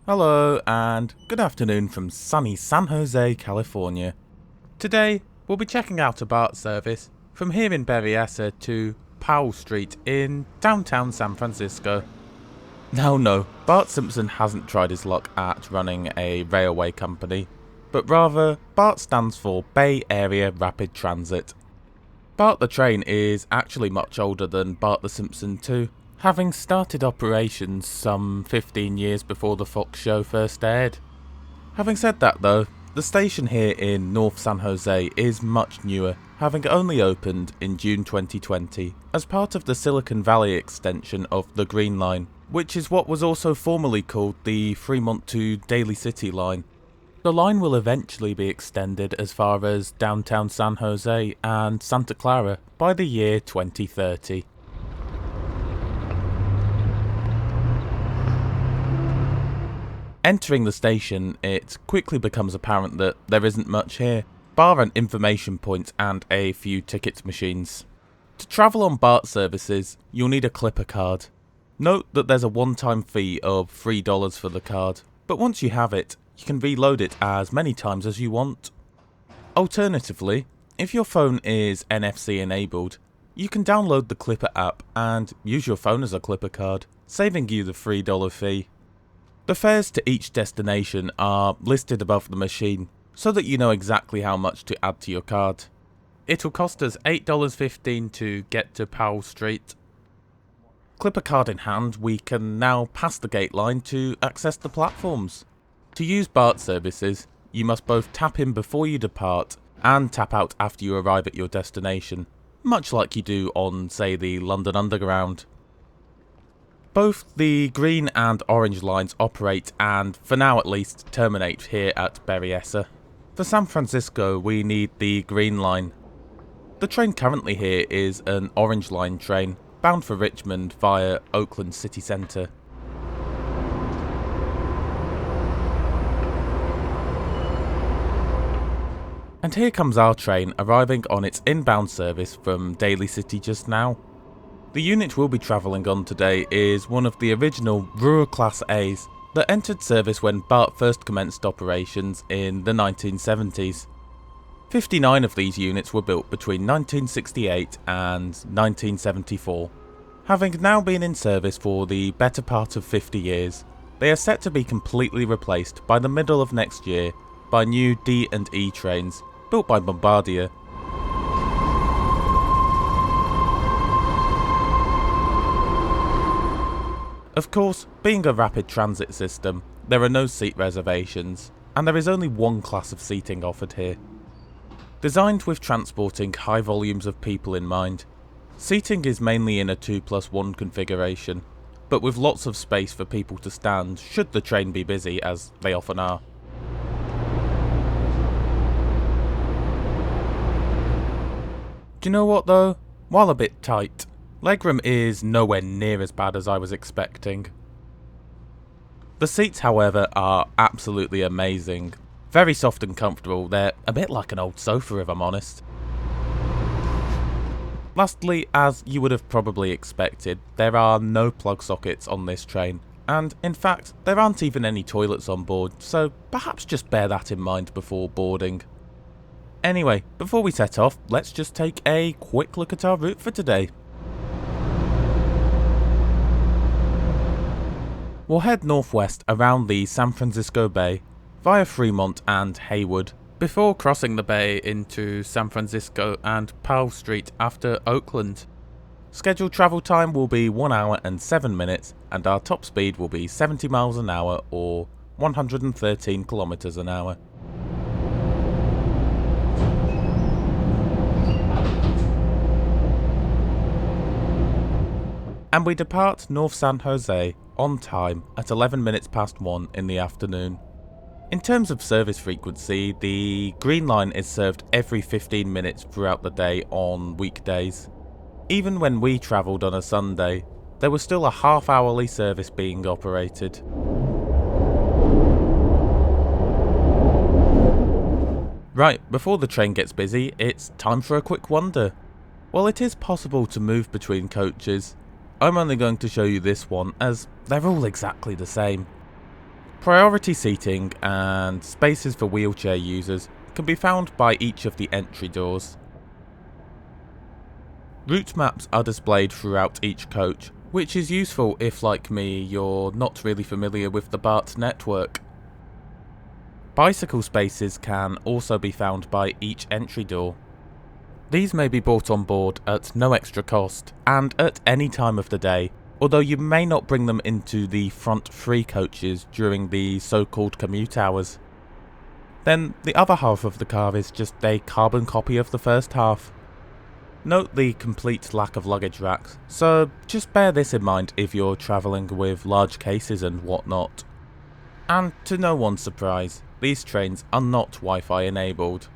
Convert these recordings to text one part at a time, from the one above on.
Hello and good afternoon from sunny San Jose, California. Today we'll be checking out a BART service from here in Berryessa to Powell Street in downtown San Francisco. Now no, Bart Simpson hasn't tried his luck at running a railway company, but rather BART stands for Bay Area Rapid Transit. BART the train is actually much older than Bart the Simpson too, having started operations some 15 years before the Fox show first aired. Having said that though, the station here in North San Jose is much newer, having only opened in June 2020 as part of the Silicon Valley extension of the Green Line, which is what was also formerly called the Fremont to Daly City line. The line will eventually be extended as far as downtown San Jose and Santa Clara by the year 2030. Entering the station, it quickly becomes apparent that there isn't much here, bar an information point and a few ticket machines. To travel on BART services, you'll need a Clipper card. Note that there's a one-time fee of $3 for the card, but once you have it, you can reload it as many times as you want. Alternatively, if your phone is NFC enabled, you can download the Clipper app and use your phone as a Clipper card, saving you the $3 fee. The fares to each destination are listed above the machine, so that you know exactly how much to add to your card. It'll cost us $8.15 to get to Powell Street. Clipper card in hand, we can now pass the gate line to access the platforms. To use BART services, you must both tap in before you depart and tap out after you arrive at your destination, much like you do on, say, the London Underground. Both the green and orange lines operate and, for now at least, terminate here at Berryessa. For San Francisco, we need the green line. The train currently here is an orange line train, bound for Richmond via Oakland city centre. And here comes our train arriving on its inbound service from Daly City just now. The unit we'll be travelling on today is one of the original Rohr Class A's that entered service when BART first commenced operations in the 1970s. 59 of these units were built between 1968 and 1974. Having now been in service for the better part of 50 years, they are set to be completely replaced by the middle of next year by new D&E trains built by Bombardier. Of course, being a rapid transit system, there are no seat reservations, and there is only one class of seating offered here. Designed with transporting high volumes of people in mind, seating is mainly in a 2+1 configuration, but with lots of space for people to stand should the train be busy, as they often are. Do you know what though? While a bit tight, legroom is nowhere near as bad as I was expecting. The seats, however, are absolutely amazing. Very soft and comfortable, they're a bit like an old sofa if I'm honest. Lastly, as you would have probably expected, there are no plug sockets on this train, and in fact, there aren't even any toilets on board, so perhaps just bear that in mind before boarding. Anyway, before we set off, let's just take a quick look at our route for today. We'll head northwest around the San Francisco Bay, via Fremont and Haywood, before crossing the bay into San Francisco and Powell Street after Oakland. Scheduled travel time will be 1 hour and 7 minutes, and our top speed will be 70 miles an hour or 113 kilometers an hour. And we depart North San Jose on time at 11 minutes past 1 in the afternoon. In terms of service frequency, the Green Line is served every 15 minutes throughout the day on weekdays. Even when we travelled on a Sunday, there was still a half-hourly service being operated. Right, before the train gets busy, it's time for a quick wonder. While it is possible to move between coaches, I'm only going to show you this one as they're all exactly the same. Priority seating and spaces for wheelchair users can be found by each of the entry doors. Route maps are displayed throughout each coach, which is useful if, like me, you're not really familiar with the BART network. Bicycle spaces can also be found by each entry door. These may be brought on board at no extra cost and at any time of the day, although you may not bring them into the front 3 coaches during the so-called commute hours. Then the other half of the car is just a carbon copy of the first half. Note the complete lack of luggage racks, so just bear this in mind if you're travelling with large cases and whatnot. And to no one's surprise, these trains are not Wi-Fi enabled.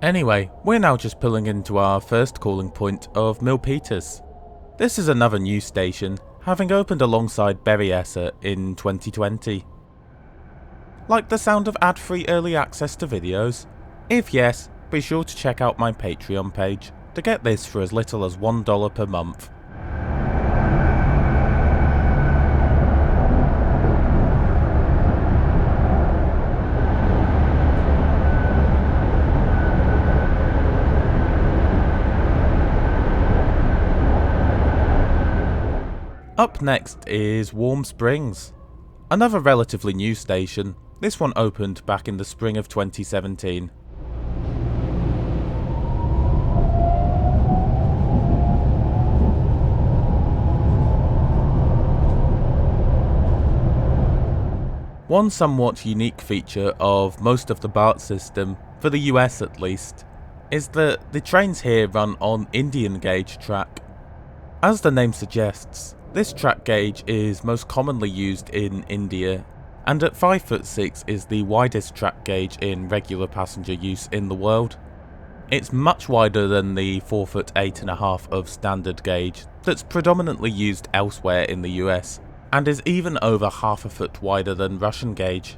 Anyway, we're now just pulling into our first calling point of Milpitas. This is another news station, having opened alongside Berryessa in 2020. Like the sound of ad-free early access to videos? If yes, be sure to check out my Patreon page to get this for as little as $1 per month. Up next is Warm Springs, another relatively new station. This one opened back in the spring of 2017. One somewhat unique feature of most of the BART system, for the US at least, is that the trains here run on Indian gauge track. As the name suggests, this track gauge is most commonly used in India, and at 5'6" is the widest track gauge in regular passenger use in the world. It's much wider than the 4'8.5" of standard gauge that's predominantly used elsewhere in the US, and is even over half a foot wider than Russian gauge.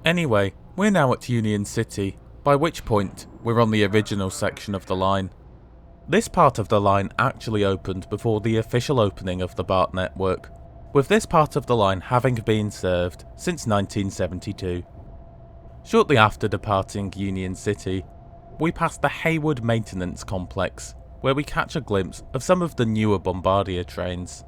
Anyway, we're now at Union City, by which point we're on the original section of the line. This part of the line actually opened before the official opening of the BART network, with this part of the line having been served since 1972. Shortly after departing Union City, we pass the Haywood Maintenance Complex, where we catch a glimpse of some of the newer Bombardier trains.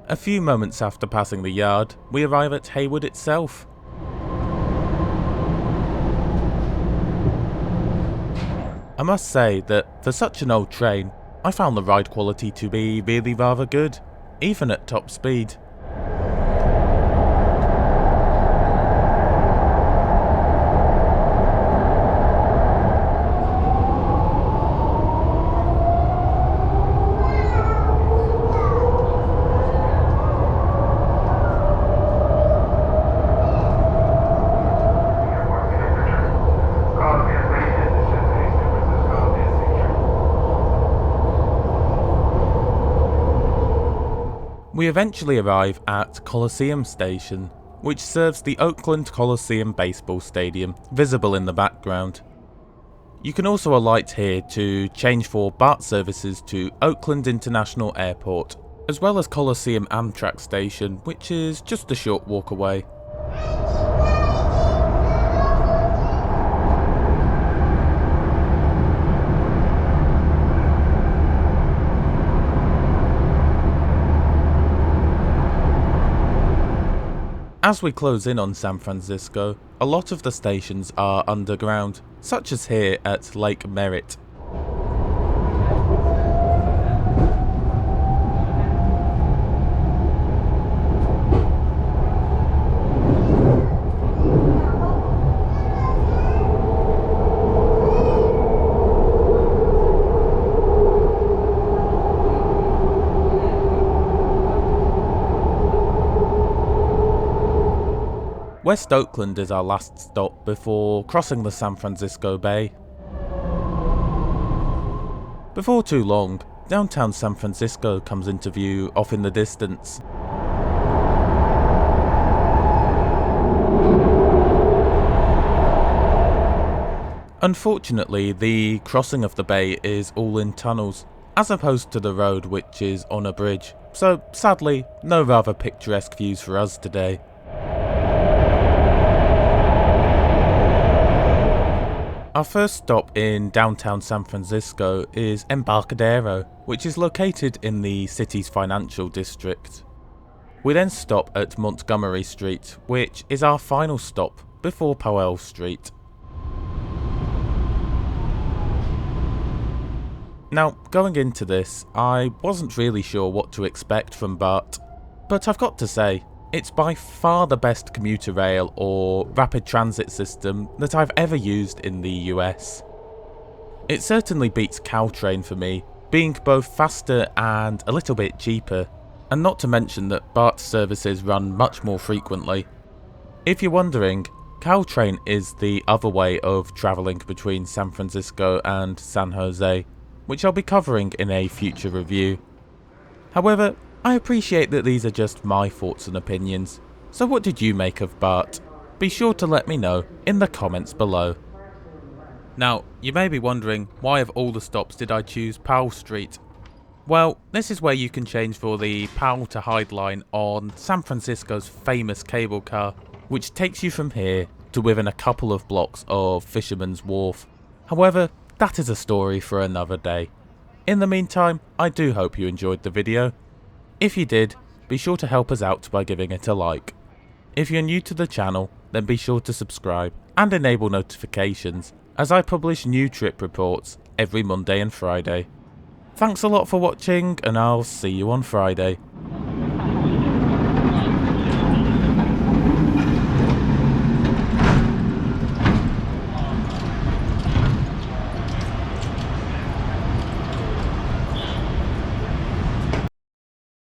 A few moments after passing the yard, we arrive at Haywood itself. I must say that for such an old train, I found the ride quality to be really rather good, even at top speed. We eventually arrive at Coliseum Station, which serves the Oakland Coliseum baseball stadium, visible in the background. You can also alight here to change for BART services to Oakland International Airport, as well as Coliseum Amtrak Station, which is just a short walk away. As we close in on San Francisco, a lot of the stations are underground, such as here at Lake Merritt. West Oakland is our last stop before crossing the San Francisco Bay. Before too long, downtown San Francisco comes into view off in the distance. Unfortunately, the crossing of the bay is all in tunnels, as opposed to the road which is on a bridge, so sadly, no rather picturesque views for us today. Our first stop in downtown San Francisco is Embarcadero, which is located in the city's financial district. We then stop at Montgomery Street, which is our final stop before Powell Street. Now, going into this, I wasn't really sure what to expect from BART, but I've got to say, it's by far the best commuter rail or rapid transit system that I've ever used in the US. It certainly beats Caltrain for me, being both faster and a little bit cheaper, and not to mention that BART services run much more frequently. If you're wondering, Caltrain is the other way of travelling between San Francisco and San Jose, which I'll be covering in a future review. However, I appreciate that these are just my thoughts and opinions, so what did you make of BART? Be sure to let me know in the comments below. Now, you may be wondering, why of all the stops did I choose Powell Street? Well, this is where you can change for the Powell to Hyde line on San Francisco's famous cable car, which takes you from here to within a couple of blocks of Fisherman's Wharf. However, that is a story for another day. In the meantime, I do hope you enjoyed the video. If you did, be sure to help us out by giving it a like. If you're new to the channel, then be sure to subscribe and enable notifications, as I publish new trip reports every Monday and Friday. Thanks a lot for watching, and I'll see you on Friday.